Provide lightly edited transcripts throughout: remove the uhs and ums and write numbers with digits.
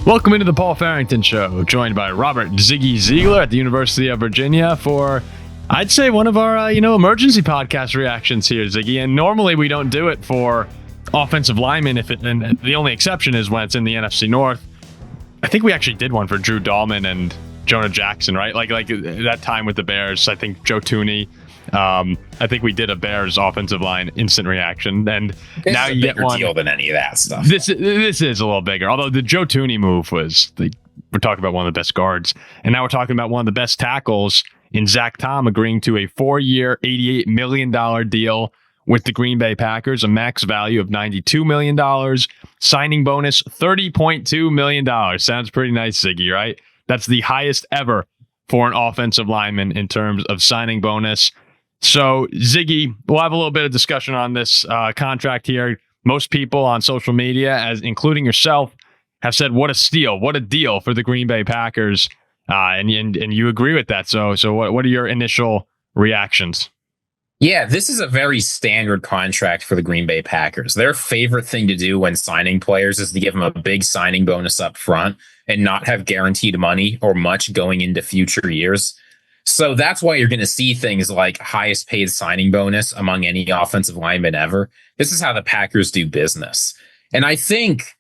Welcome into the Paul Farrington Show, joined by Robert Ziggy Ziegler at the University of Virginia for, I'd say, one of our, emergency podcast reactions here, Ziggy. And normally we don't do it for offensive linemen, and the only exception is when it's in the NFC North. I think we actually did one for Drew Dahlman and Jonah Jackson, right? Like that time with the Bears. I think Joe Tooney. I think we did a Bears offensive line instant reaction, and this now is a you get bigger one deal than any of that stuff. This is a little bigger. Although the Joe Tooney move was, we're talking about one of the best guards, and now we're talking about one of the best tackles in Zach Tom agreeing to a 4-year, $88 million deal with the Green Bay Packers, a max value of $92 million, signing bonus $30.2 million. Sounds pretty nice, Ziggy, right? That's the highest ever for an offensive lineman in terms of signing bonus. So, Ziggy, we'll have a little bit of discussion on this contract here. Most people on social media, as including yourself, have said, what a steal, what a deal for the Green Bay Packers. And you agree with that. So what are your initial reactions? Yeah, this is a very standard contract for the Green Bay Packers. Their favorite thing to do when signing players is to give them a big signing bonus up front and not have guaranteed money or much going into future years. So that's why you're going to see things like highest paid signing bonus among any offensive lineman ever. This is how the Packers do business. And I think,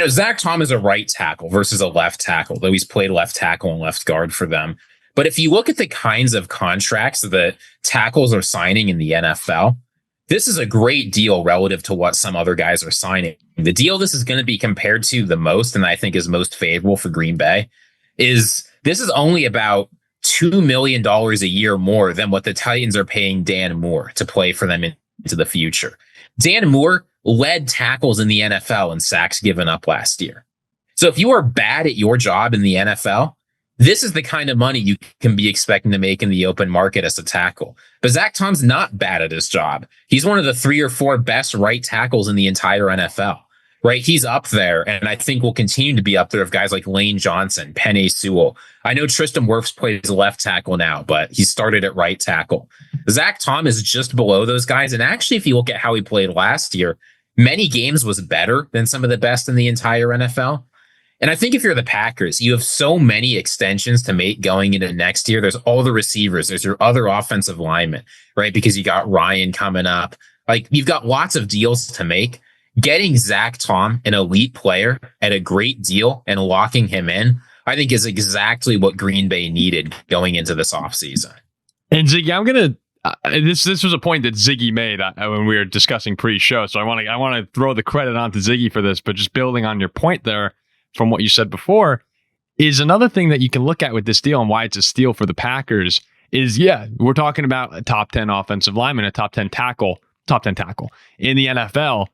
Zach Tom is a right tackle versus a left tackle, though he's played left tackle and left guard for them. But if you look at the kinds of contracts that tackles are signing in the NFL, this is a great deal relative to what some other guys are signing. The deal this is going to be compared to the most, and I think is most favorable for Green Bay, is this is only about $2 million a year more than what the Titans are paying Dan Moore to play for them into the future. Dan Moore led tackles in the NFL in sacks given up last year. So if you are bad at your job in the NFL, this is the kind of money you can be expecting to make in the open market as a tackle. But Zach Tom's not bad at his job. He's one of the 3 or 4 best right tackles in the entire NFL. Right, he's up there, and I think will continue to be up there of guys like Lane Johnson, Penei Sewell. I know Tristan Wirfs plays left tackle now, but he started at right tackle. Zach Tom is just below those guys, and actually, if you look at how he played last year, many games was better than some of the best in the entire NFL. And I think if you're the Packers, you have so many extensions to make going into next year. There's all the receivers. There's your other offensive linemen, right? Because you got Ryan coming up. Like, you've got lots of deals to make. Getting Zach Tom, an elite player, at a great deal and locking him in, I think is exactly what Green Bay needed going into this offseason. And Ziggy, I'm going to, this was a point that Ziggy made when we were discussing pre-show. So I want to throw the credit onto Ziggy for this, but just building on your point there from what you said before is another thing that you can look at with this deal and why it's a steal for the Packers is, we're talking about a top 10 offensive lineman, a top 10 tackle in the NFL.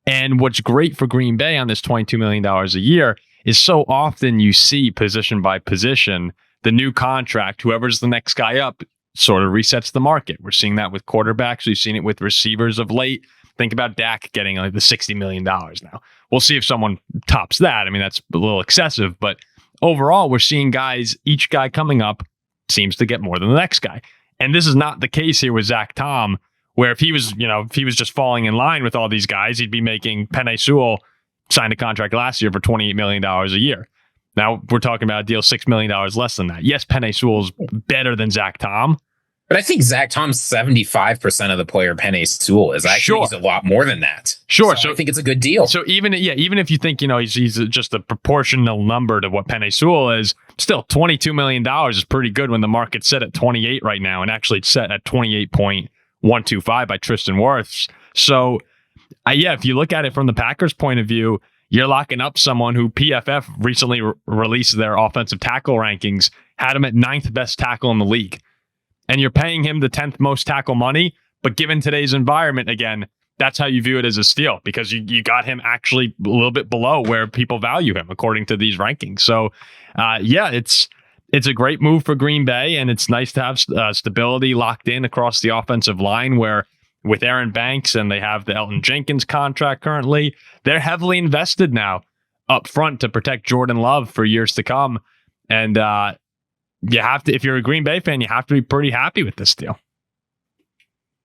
And what's great for Green Bay on this $22 million a year is so often you see position by position, the new contract, whoever's the next guy up, sort of resets the market. We're seeing that with quarterbacks. We've seen it with receivers of late. Think about Dak getting like the $60 million now. We'll see if someone tops that. I mean, that's a little excessive, but overall, we're seeing each guy coming up seems to get more than the next guy. And this is not the case here with Zach Tom, where if he was just falling in line with all these guys, he'd be making Penei Sewell signed a contract last year for $28 million a year. Now we're talking about a deal $6 million less than that. Yes, Penei Sewell's better than Zach Tom. But I think Zach Tom's 75% of the player Penei Sewell is. Actually, he's a lot more than that. Sure. So I think it's a good deal. So even if you think, he's just a proportional number to what Penei Sewell is, still $22 million is pretty good when the market's set at 28 right now, and actually it's set at 28.125 by Tristan Wirfs. So, if you look at it from the Packers' point of view, you're locking up someone who PFF recently released their offensive tackle rankings, had him at 9th best tackle in the league. And you're paying him the 10th most tackle money, but given today's environment, again, that's how you view it as a steal, because you got him actually a little bit below where people value him according to these rankings. So, it's a great move for Green Bay, and it's nice to have stability locked in across the offensive line where with Aaron Banks and they have the Elton Jenkins contract currently, they're heavily invested now up front to protect Jordan Love for years to come. And you have to, if you're a Green Bay fan, you have to be pretty happy with this deal.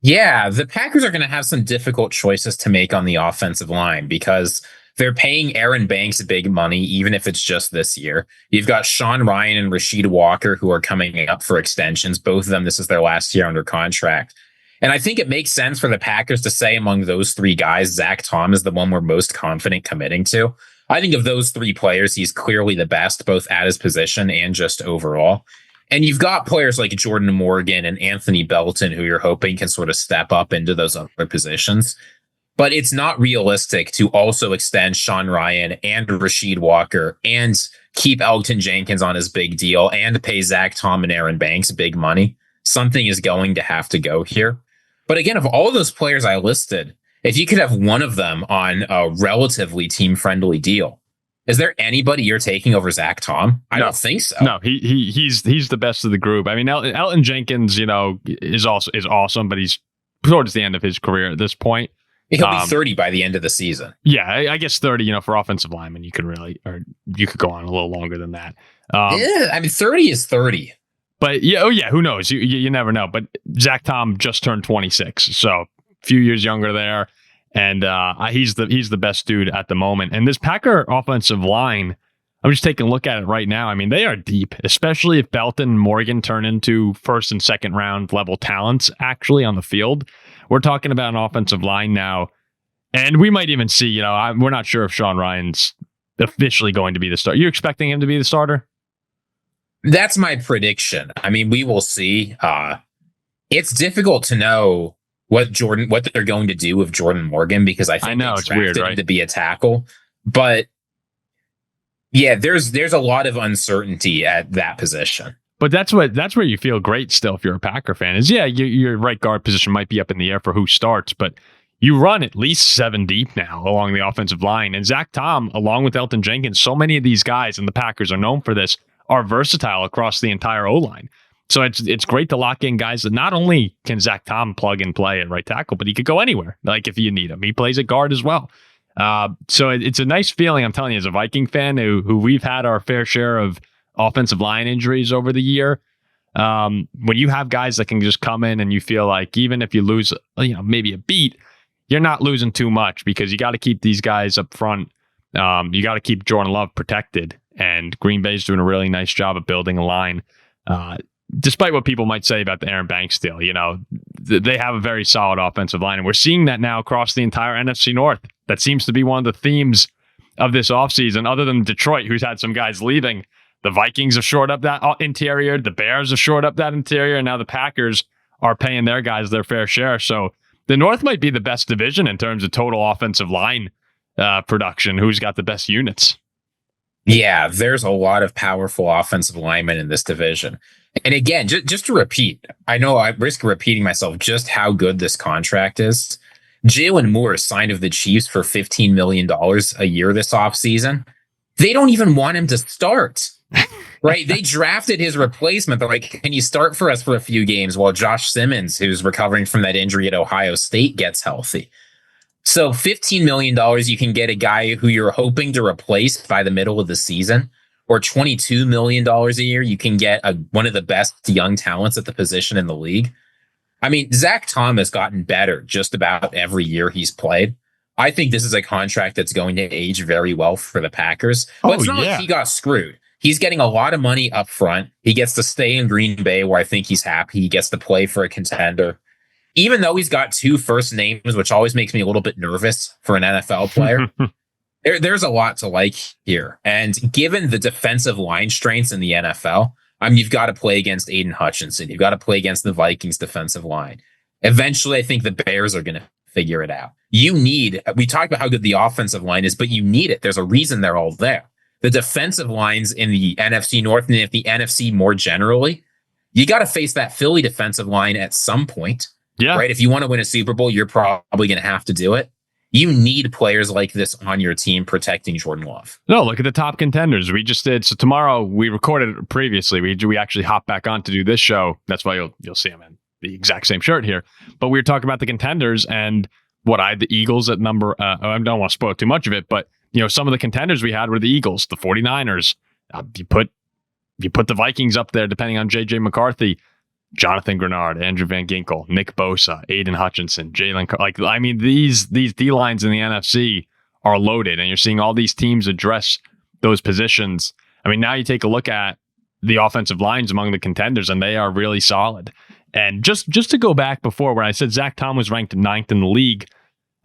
Yeah, the Packers are going to have some difficult choices to make on the offensive line because They're paying Aaron Banks big money, even if it's just this year. You've got Sean Ryan and Rasheed Walker who are coming up for extensions. Both of them, this is their last year under contract. And I think it makes sense for the Packers to say among those three guys, Zach Tom is the one we're most confident committing to. I think of those three players, he's clearly the best, both at his position and just overall. And you've got players like Jordan Morgan and Anthony Belton, who you're hoping can sort of step up into those other positions. But it's not realistic to also extend Sean Ryan and Rasheed Walker and keep Elgton Jenkins on his big deal and pay Zach Tom and Aaron Banks big money. Something is going to have to go here. But again, of all those players I listed, if you could have one of them on a relatively team-friendly deal, is there anybody you're taking over Zach Tom? I don't think so. No, he's the best of the group. I mean, Elgton Jenkins, is awesome, but he's towards the end of his career at this point. He'll be 30 by the end of the season. Yeah, I guess 30, for offensive linemen, you could go on a little longer than that. Yeah, I mean, 30 is 30. But who knows? You never know. But Zach Tom just turned 26, so a few years younger there. And he's the best dude at the moment. And this Packer offensive line, I'm just taking a look at it right now. I mean, they are deep, especially if Belton and Morgan turn into first and second round level talents actually on the field. We're talking about an offensive line now. And we might even see, we're not sure if Sean Ryan's officially going to be the starter. You're expecting him to be the starter? That's my prediction. I mean, we will see. It's difficult to know what they're going to do with Jordan Morgan, because I think it's weird, right? Him to be a tackle. But yeah, there's a lot of uncertainty at that position. But that's where you feel great still if you're a Packer fan is, your right guard position might be up in the air for who starts, but you run at least 7 deep now along the offensive line. And Zach Tom, along with Elgton Jenkins, so many of these guys, and the Packers are known for this, are versatile across the entire O-line. So it's great to lock in guys that not only can Zach Tom plug and play at right tackle, but he could go anywhere. Like if you need him, he plays at guard as well. So it's a nice feeling, I'm telling you, as a Viking fan who we've had our fair share of offensive line injuries over the year. When you have guys that can just come in and you feel like even if you lose, maybe a beat, you're not losing too much because you got to keep these guys up front. You got to keep Jordan Love protected, and Green Bay's doing a really nice job of building a line. Despite what people might say about the Aaron Banks deal, they have a very solid offensive line, and we're seeing that now across the entire NFC North. That seems to be one of the themes of this offseason, other than Detroit, who's had some guys leaving. The Vikings have shored up that interior. The Bears have shored up that interior. And now the Packers are paying their guys their fair share. So the North might be the best division in terms of total offensive line production. Who's got the best units? Yeah, there's a lot of powerful offensive linemen in this division. And again, just to repeat, I know I risk repeating myself just how good this contract is. Jalen Moore signed with the Chiefs for $15 million a year this offseason. They don't even want him to start. Right? They drafted his replacement. They're like, can you start for us for a few games while Josh Simmons, who's recovering from that injury at Ohio State, gets healthy? So $15 million, you can get a guy who you're hoping to replace by the middle of the season, or $22 million a year. You can get one of the best young talents at the position in the league. I mean, Zach Tom has gotten better just about every year he's played. I think this is a contract that's going to age very well for the Packers. But it's not like he got screwed. He's getting a lot of money up front. He gets to stay in Green Bay, where I think he's happy. He gets to play for a contender. Even though he's got 2 first names, which always makes me a little bit nervous for an NFL player, there's a lot to like here. And given the defensive line strengths in the NFL, you've got to play against Aiden Hutchinson. You've got to play against the Vikings defensive line. Eventually, I think the Bears are going to figure it out. We talked about how good the offensive line is, but you need it. There's a reason they're all there. The defensive lines in the NFC North and the NFC more generally, you got to face that Philly defensive line at some point. Yeah. Right. If you want to win a Super Bowl, you're probably going to have to do it. You need players like this on your team protecting Jordan Love. No, look at the top contenders. We just did. So tomorrow we recorded it previously. We actually hopped back on to do this show. That's why you'll see him in the exact same shirt here. But we were talking about the contenders and I had the Eagles at number. I don't want to spoil too much of it, but some of the contenders we had were the Eagles, the 49ers. You put the Vikings up there, depending on JJ McCarthy, Jonathan Grenard, Andrew Van Ginkel, Nick Bosa, Aiden Hutchinson, Jalen. These D lines in the NFC are loaded, and you're seeing all these teams address those positions. I mean, now you take a look at the offensive lines among the contenders, and they are really solid. And just to go back before, where I said Zach Tom was ranked 9th in the league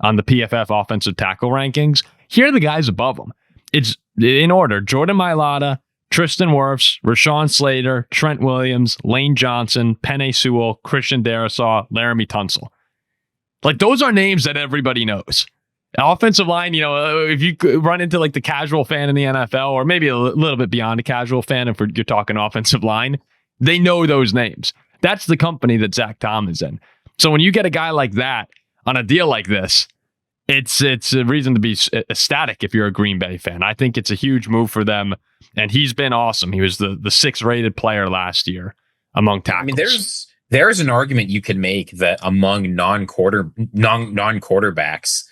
on the PFF offensive tackle rankings, here are the guys above him. It's in order: Jordan Mailata, Tristan Wirfs, Rashawn Slater, Trent Williams, Lane Johnson, Penei Sewell, Christian Darrisaw, Laramie Tunsil. Like, those are names that everybody knows. Offensive line, if you run into like the casual fan in the NFL, or maybe a little bit beyond a casual fan, if you're talking offensive line, they know those names. That's the company that Zach Tom is in. So when you get a guy like that on a deal like this, it's a reason to be ecstatic if you're a Green Bay fan. I think it's a huge move for them, and he's been awesome. He was the 6th rated player last year among tackles. I mean, there's an argument you could make that among non-quarterbacks,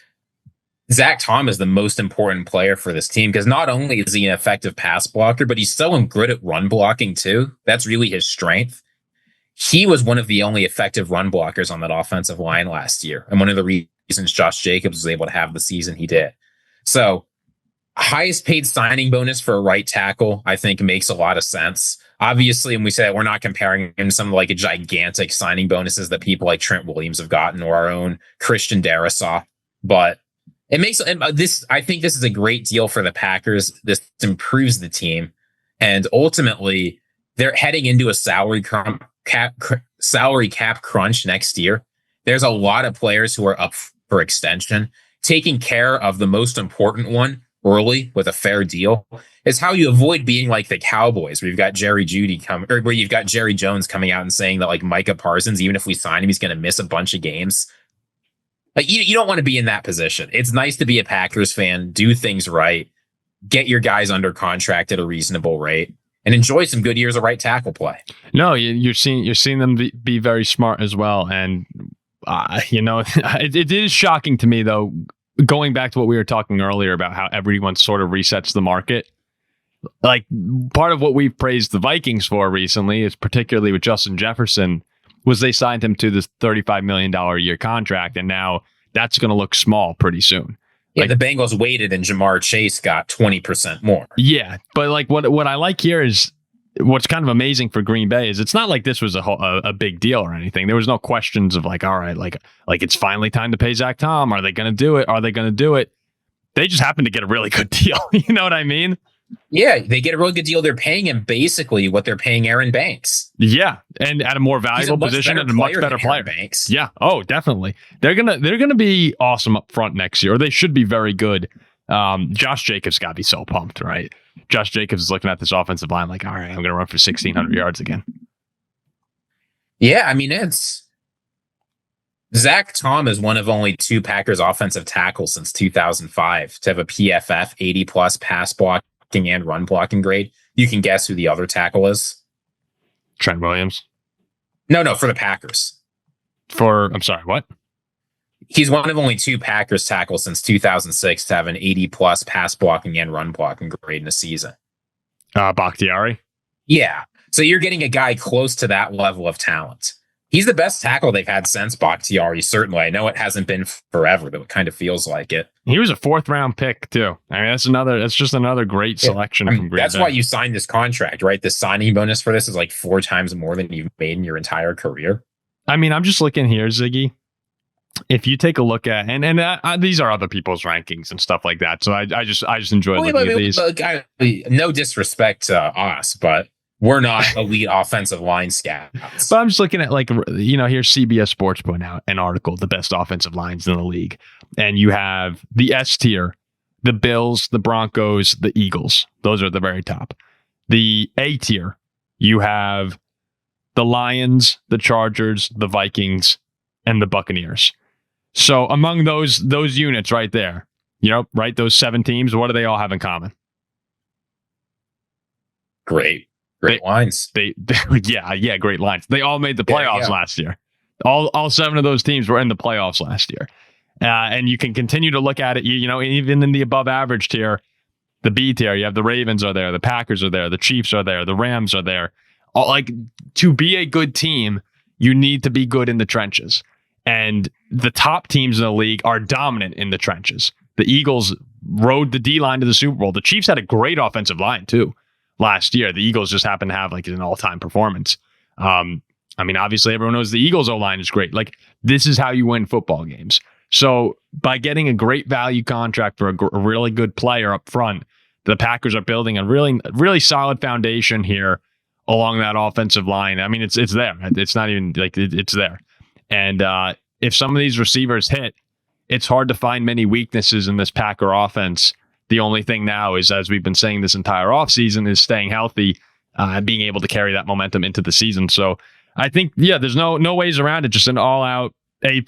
Zach Tom is the most important player for this team, because not only is he an effective pass blocker, but he's so good at run blocking too. That's really his strength. He was one of the only effective run blockers on that offensive line last year, and one of the reasons Josh Jacobs was able to have the season he did. So, highest paid signing bonus for a right tackle, I think, makes a lot of sense. Obviously, when we say that, we're not comparing him to some like a gigantic signing bonuses that people like Trent Williams have gotten, or our own Christian Darrisaw, but it makes this. I think this is a great deal for the Packers. This improves the team, and ultimately, they're heading into a salary cap crunch next year. There's a lot of players who are up for extension. Taking care of the most important one early with a fair deal is how you avoid being like the Cowboys, where you've got Jerry Jones coming out and saying that like Micah Parsons, even if we sign him, he's going to miss a bunch of games. Like, you don't want to be in that position. It's nice to be a Packers fan, do things right, get your guys under contract at a reasonable rate, and enjoy some good years of right tackle play. No, you're seeing them be very smart as well, and it is shocking to me though. Going back to what we were talking earlier about how everyone sort of resets the market. Like, part of what we've praised the Vikings for recently is, particularly with Justin Jefferson, was they signed him to this $35 million a year contract, and now that's going to look small pretty soon. Yeah, the Bengals waited, and Jamar Chase got 20% more. Yeah, but like what I like here is, what's kind of amazing for Green Bay is it's not like this was a big deal or anything. There was no questions of like, all right, like it's finally time to pay Zach Tom. Are they going to do it? Are they going to do it? They just happened to get a really good deal. You know what I mean? Yeah, they get a really good deal. They're paying him basically what they're paying Aaron Banks. Yeah, and at a more valuable position and a much better player. Banks. Yeah. Oh, definitely. They're gonna be awesome up front next year. Or they should be very good. Josh Jacobs got to be so pumped, right? Josh Jacobs is looking at this offensive line like, all right, I'm going to run for 1,600 yards again. Yeah, I mean, Zach Tom is one of only 2 Packers offensive tackles since 2005 to have a PFF 80+ pass blocking and run blocking grade. You can guess who the other tackle is? Trent Williams. No, for the Packers. I'm sorry, what? He's one of only 2 Packers tackles since 2006 to have an 80+ pass blocking and run blocking grade in a season. Bakhtiari? Yeah. So you're getting a guy close to that level of talent. He's the best tackle they've had since Bakhtiari, certainly. I know it hasn't been forever, but it kind of feels like it. He was a 4th round pick, too. I mean, that's just another great selection from Green Bay. That's why you signed this contract, right? The signing bonus for this is like 4 times more than you've made in your entire career. I mean, I'm just looking here, Ziggy. If you take a look at and these are other people's rankings and stuff like that, so I just enjoy looking at these. No disrespect to us, but we're not elite offensive line scouts. But I'm just looking at here's CBS Sports putting out an article, the best offensive lines in the league, and you have the S tier, the Bills, the Broncos, the Eagles. Those are at the very top. The A tier, you have the Lions, the Chargers, the Vikings, and the Buccaneers. So among those units right there, right, those 7 teams, what do they all have in common? Great lines. Yeah, great lines. They all made the playoffs last year. All 7 of those teams were in the playoffs last year. And you can continue to look at it, even in the above average tier, the B tier, you have the Ravens are there, the Packers are there, the Chiefs are there, the Rams are there. To be a good team, you need to be good in the trenches. And the top teams in the league are dominant in the trenches. The Eagles rode the D-line to the Super Bowl. The Chiefs had a great offensive line, too, last year. The Eagles just happened to have like an all-time performance. I mean, obviously, everyone knows the Eagles' O-line is great. Like, this is how you win football games. So by getting a great value contract for a really good player up front, the Packers are building a really solid foundation here along that offensive line. I mean, it's there. It's not even like it's there. And if some of these receivers hit, it's hard to find many weaknesses in this Packer offense. The only thing now is, as we've been saying this entire offseason, is staying healthy, being able to carry that momentum into the season. So I think, there's no ways around it. Just an all-out A+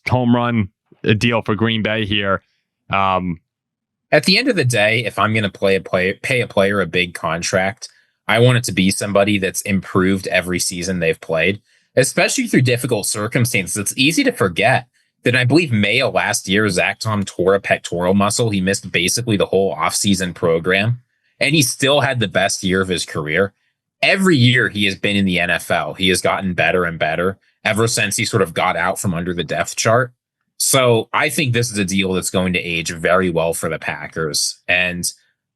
home run deal for Green Bay here. At the end of the day, if I'm going to pay a player a big contract, I want it to be somebody that's improved every season they've played, especially through difficult circumstances. It's easy to forget that I believe May of last year, Zach Tom tore a pectoral muscle. He missed basically the whole offseason program, and he still had the best year of his career. Every year he has been in the NFL, he has gotten better and better ever since he sort of got out from under the depth chart. So I think this is a deal that's going to age very well for the Packers. And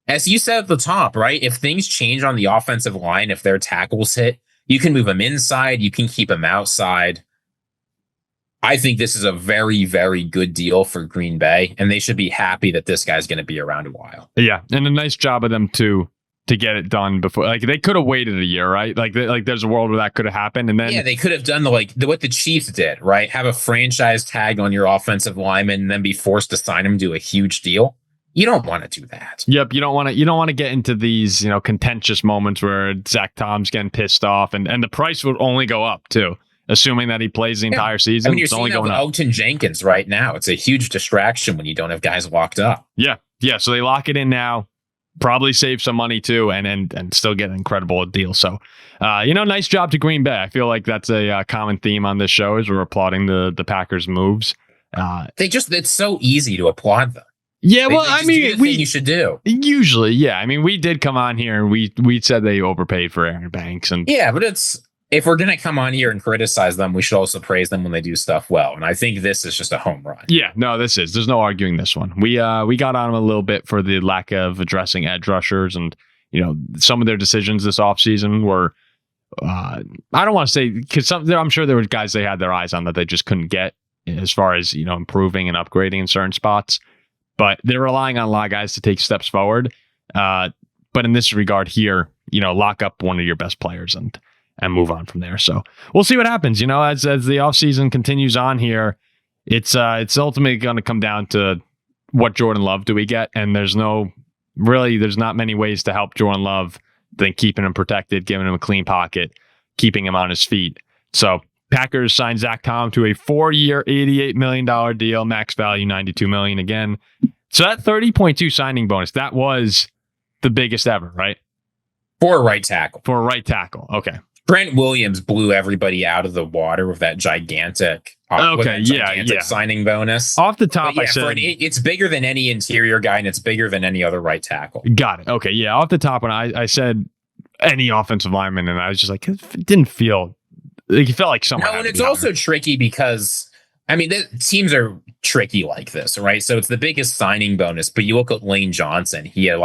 as you said at the top, right, if things change on the offensive line, if their tackles hit, you can move them inside, you can keep them outside. I think this is a very, very good deal for Green Bay, and they should be happy that this guy's going to be around a while. Yeah, and a nice job of them to get it done before. Like, they could have waited a year, right? Like there's a world where that could have happened, and then they could have done what the Chiefs did, right? Have a franchise tag on your offensive lineman, and then be forced to sign him to a huge deal. You don't want to do that. Yep, you don't want to get into these contentious moments where Zach Tom's getting pissed off, and the price would only go up too. Assuming that he plays the entire season. I mean, you're seeing that with Elgton Jenkins right now. It's a huge distraction when you don't have guys locked up. Yeah. So they lock it in now, probably save some money too, and still get an incredible deal. So, nice job to Green Bay. I feel like that's a common theme on this show is we're applauding the Packers' moves. It's so easy to applaud them. Yeah, well, I mean, you should do. Usually, yeah. I mean, we did come on here and we said they overpaid for Aaron Banks, and but if we're going to come on here and criticize them, we should also praise them when they do stuff well. And I think this is just a home run. Yeah, no, there's no arguing this one. We got on them a little bit for the lack of addressing edge rushers, and some of their decisions this offseason were I don't want to say, because I'm sure there were guys they had their eyes on that they just couldn't get as far as improving and upgrading in certain spots. But they're relying on a lot of guys to take steps forward. But in this regard here, lock up one of your best players and move on from there. So we'll see what happens. As the offseason continues on here, it's ultimately going to come down to what Jordan Love do we get. And there's not many ways to help Jordan Love than keeping him protected, giving him a clean pocket, keeping him on his feet. So Packers signed Zach Tom to a 4-year, $88 million deal, max value $92 million again. So that 30.2 signing bonus, that was the biggest ever, right? For a right tackle. Okay. Brent Williams blew everybody out of the water with that gigantic signing bonus. Off the top, I said it's bigger than any interior guy, and it's bigger than any other right tackle. Got it. Okay, yeah. Off the top, when I said any offensive lineman, and I was just like, it didn't feel like it felt like someone. No, and it's also tricky because the teams are tricky like this, right? So it's the biggest signing bonus, but you look at Lane Johnson. He had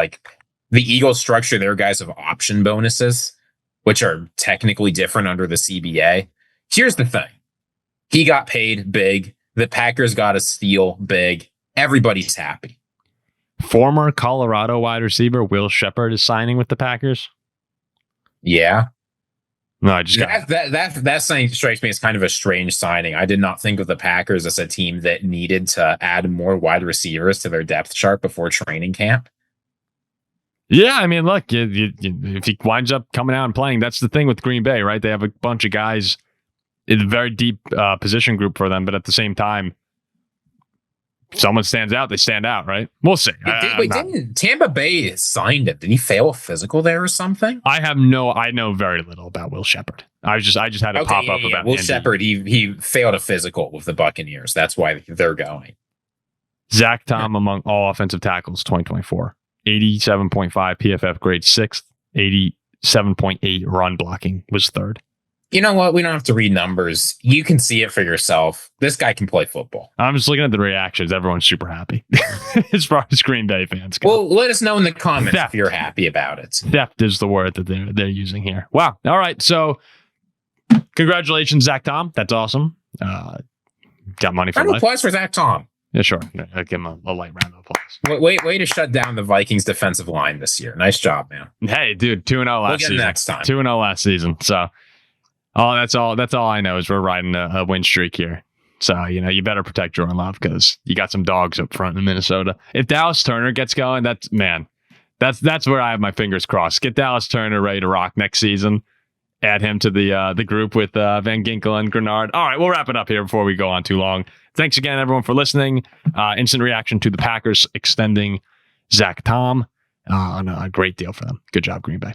the Eagles structure their guys have option bonuses, which are technically different under the CBA. Here's the thing. He got paid big. The Packers got a steal big. Everybody's happy. Former Colorado wide receiver Will Shepard is signing with the Packers. Yeah. No, I just that signing strikes me as kind of a strange signing. I did not think of the Packers as a team that needed to add more wide receivers to their depth chart before training camp. Yeah, I mean, look, if he winds up coming out and playing, that's the thing with Green Bay, right? They have a bunch of guys in a very deep position group for them, but at the same time, if someone stands out, they stand out, right? We'll see. Didn't Tampa Bay signed him? Did he fail a physical there or something? I know very little about Will Shepard. I just had to pop up about Will Shepard. He failed a physical with the Buccaneers. That's why they're going. Zach Tom among all offensive tackles, 2024. 87.5 PFF grade 6th, 87.8 run blocking was 3rd. You know what? We don't have to read numbers. You can see it for yourself. This guy can play football. I'm just looking at the reactions. Everyone's super happy as far as Green Bay fans go. Well, let us know in the comments Theft. if you're happy about it. Theft is the word that they're using here. Wow. All right. So congratulations, Zach Tom. That's awesome. Got money for Round of life. applause for Zach Tom. Yeah, sure. I'll give him a light round of applause. Way to shut down the Vikings defensive line this year. Nice job, man. Hey, dude, 2-0 last We'll get season. next time. 2-0 last season. So, that's all I know is we're riding a win streak here. So, you better protect Jordan Love because you got some dogs up front in Minnesota. If Dallas Turner gets going, that's where I have my fingers crossed. Get Dallas Turner ready to rock next season. Add him to the group with Van Ginkel and Grenard. All right, we'll wrap it up here before we go on too long. Thanks again, everyone, for listening. Instant reaction to the Packers extending Zach Tom on a great deal for them. Good job, Green Bay.